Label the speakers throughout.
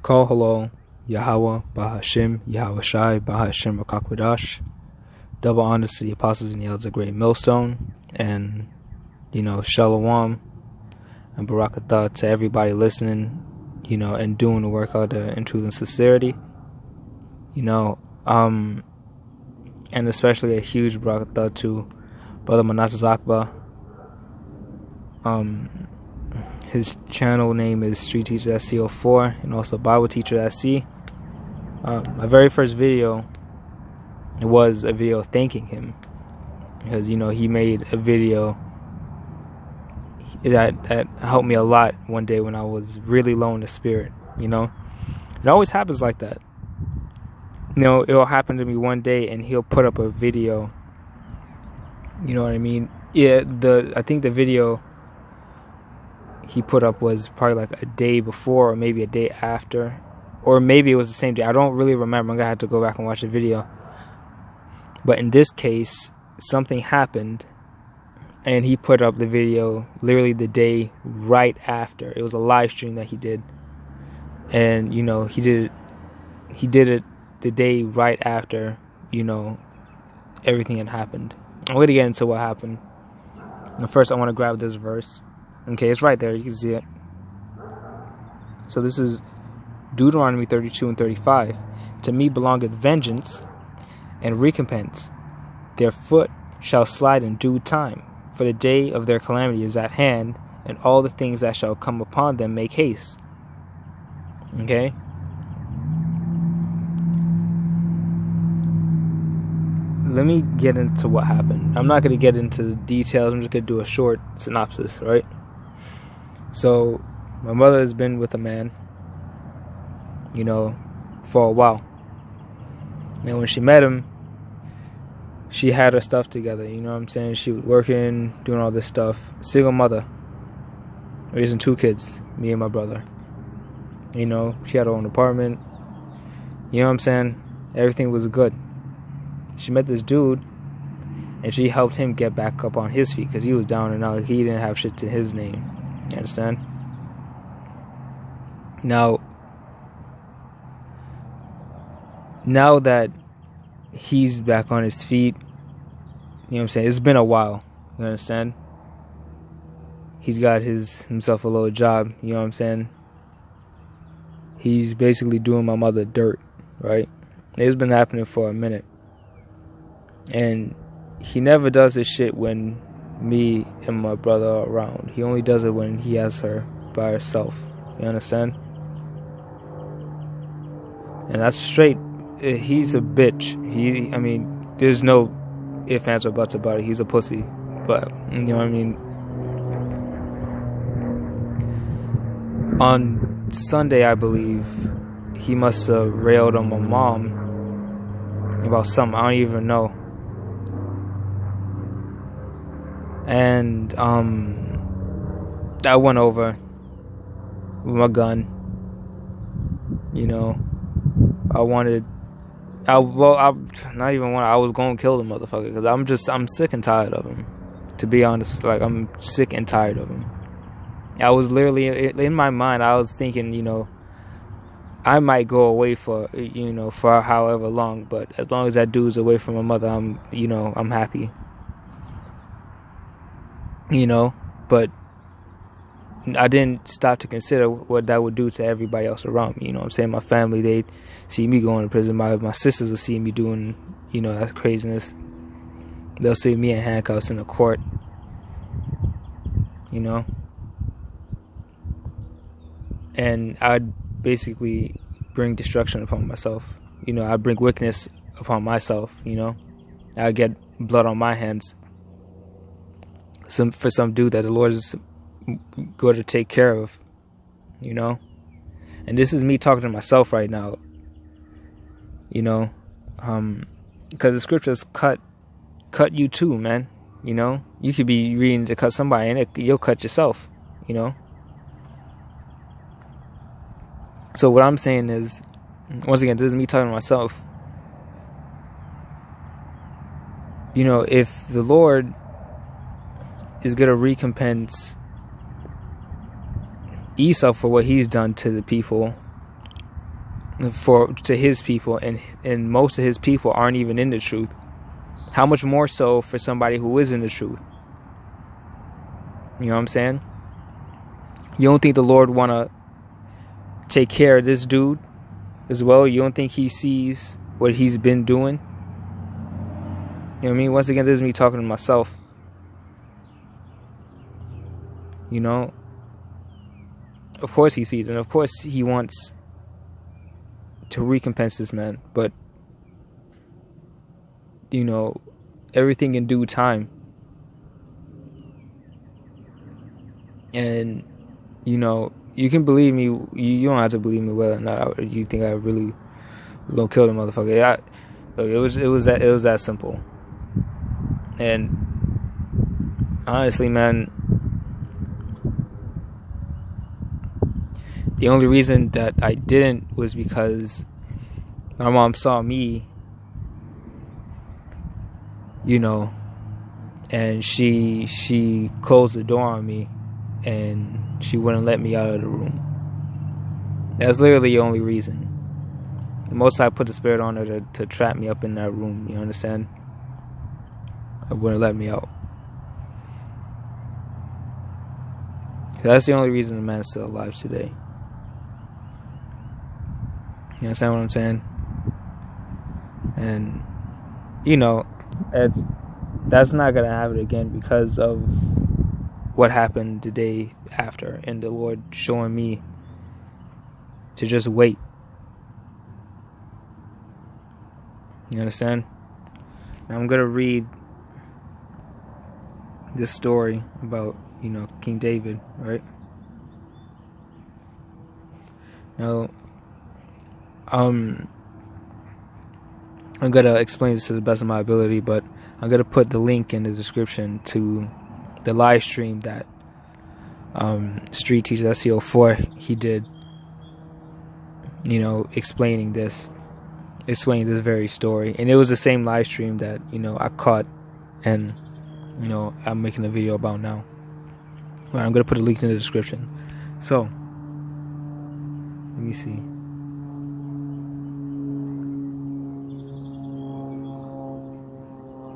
Speaker 1: Call hello, Yahweh, Bahashim, Yahweh Shai, Bahashim Rakakwadash. Double honors to the apostles and the elders of Great Millstone, and Shalom and Barakatah to everybody listening, and doing the work out there in truth and sincerity. And especially a huge Barakatah to Brother Manatazachba. His channel name is Street Teacher SC04 and also Bible Teacher SC. My very first video was a video thanking him because he made a video that helped me a lot one day when I was really low in the spirit. It always happens like that. It'll happen to me one day and he'll put up a video. You know what I mean? Yeah, I think the video he put up was probably like a day before or maybe a day after, or maybe it was the same day. I don't really remember. I'm gonna have to go back and watch the video. But in this case, something happened and he put up the video literally the day right after. It was a live stream that he did, and he did it the day right after everything had happened. I'm gonna get into what happened. And first I want to grab this verse. Okay, it's right there. You can see it. So this is Deuteronomy 32 and 35. To me belongeth vengeance and recompense. Their foot shall slide in due time. For the day of their calamity is at hand, and all the things that shall come upon them make haste. Okay? Let me get into what happened. I'm not going to get into the details. I'm just going to do a short synopsis, right? So, my mother has been with a man, for a while. And when she met him, she had her stuff together, you know what I'm saying? She was working, doing all this stuff. Single mother, raising 2 kids, me and my brother. She had her own apartment. You know what I'm saying? Everything was good. She met this dude, and she helped him get back up on his feet because he was down and out. He didn't have shit to his name. You understand? Now that he's back on his feet, you know what I'm saying? It's been a while. You understand? He's got himself a little job. You know what I'm saying? He's basically doing my mother dirt, right? It's been happening for a minute. And he never does this shit when me and my brother are around. He only does it when he has her by herself. You understand? And that's straight. He's a bitch. There's no ifs, ands, or buts about it. He's a pussy. But, you know what I mean? On Sunday, I believe, he must have railed on my mom about something. I don't even know. And I went over with my gun. I was going to kill the motherfucker because I'm sick and tired of him. To be honest, I'm sick and tired of him. I was literally in my mind. I was thinking, I might go away for however long, but as long as that dude's away from my mother, I'm happy. But I didn't stop to consider what that would do to everybody else around me. You know what I'm saying? My family, they see me going to prison. My sisters will see me doing, that craziness. They'll see me in handcuffs in the court. And I'd basically bring destruction upon myself. I'd bring wickedness upon myself, I'd get blood on my hands. For some dude that the Lord is going to take care of, and this is me talking to myself right now, because the scriptures cut you too, man. You could be reading to cut somebody and you'll cut yourself. So what I'm saying is, once again, this is me talking to myself. If the Lord is going to recompense Esau for what he's done to the people, to his people, and most of his people aren't even in the truth. How much more so for somebody who is in the truth? You know what I'm saying? You don't think the Lord want to take care of this dude as well? You don't think he sees what he's been doing? You know what I mean? Once again, this is me talking to myself. You know? Of course he sees, and of course he wants to recompense this man, but you know, everything in due time. And you know, you can believe me. You don't have to believe me whether or not you think I really was gonna kill the motherfucker. Look, it was that simple. And honestly, man, the only reason that I didn't was because my mom saw me, you know, and she closed the door on me, and she wouldn't let me out of the room. That's literally the only reason. The Most High put the spirit on her to trap me up in that room. You understand? It wouldn't let me out. That's the only reason the man's still alive today. You understand what I'm saying? And you know, that's not gonna happen again because of what happened the day after, and the Lord showing me to just wait. You understand? Now I'm gonna read this story about, you know, King David, right? Now, I'm gonna explain this to the best of my ability, but I'm gonna put the link in the description to the live stream that Street Teacher SEO4 he did, you know, explaining this very story. And it was the same live stream that, you know, I caught and, you know, I'm making a video about now. All right, I'm gonna put a link in the description. So let me see.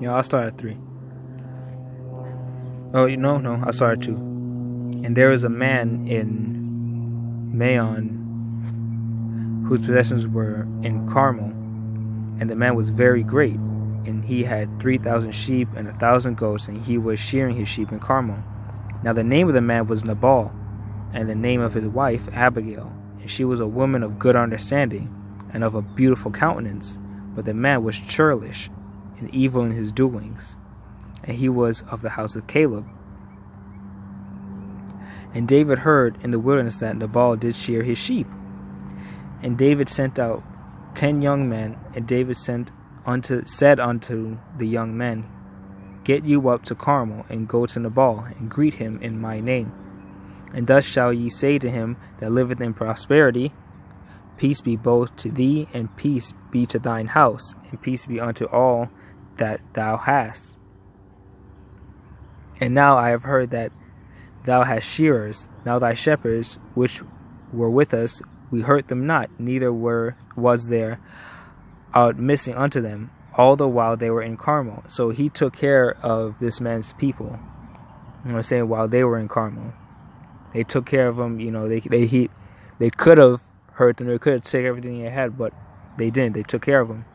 Speaker 1: Yeah, I'll start at 3. Oh, no, I'll start at 2. And there was a man in Maon whose possessions were in Carmel, and the man was very great, and he had 3,000 sheep and 1,000 goats, and he was shearing his sheep in Carmel. Now the name of the man was Nabal, and the name of his wife Abigail, and she was a woman of good understanding, and of a beautiful countenance, but the man was churlish, and evil in his doings, and he was of the house of Caleb. And David heard in the wilderness that Nabal did shear his sheep. And David sent out 10 young men, and David said unto the young men, Get you up to Carmel, and go to Nabal, and greet him in my name. And thus shall ye say to him that liveth in prosperity, Peace be both to thee, and peace be to thine house, and peace be unto all that thou hast. And now I have heard that thou hast shearers. Now thy shepherds, which were with us, we hurt them not, neither was there aught missing unto them, all the while they were in Carmel. So he took care of this man's people. You know what I'm saying? While they were in Carmel, they took care of them. You know, they could have hurt them. They could have taken everything they had, but they didn't. They took care of them.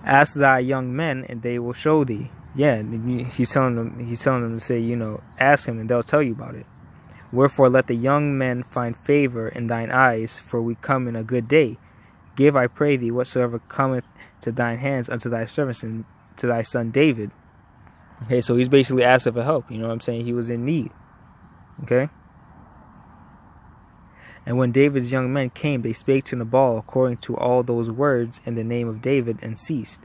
Speaker 1: Ask thy young men, and they will show thee. Yeah, he's telling them to say, you know, ask him, and they'll tell you about it. Wherefore let the young men find favor in thine eyes, for we come in a good day. Give, I pray thee, whatsoever cometh to thine hands unto thy servants and to thy son David. Okay, so he's basically asking for help. You know what I'm saying? He was in need. Okay? And when David's young men came, they spake to Nabal according to all those words in the name of David, and ceased.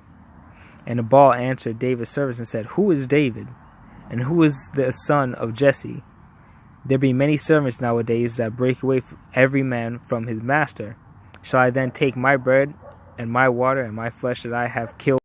Speaker 1: And Nabal answered David's servants and said, Who is David? And who is the son of Jesse? There be many servants nowadays that break away every man from his master. Shall I then take my bread and my water and my flesh that I have killed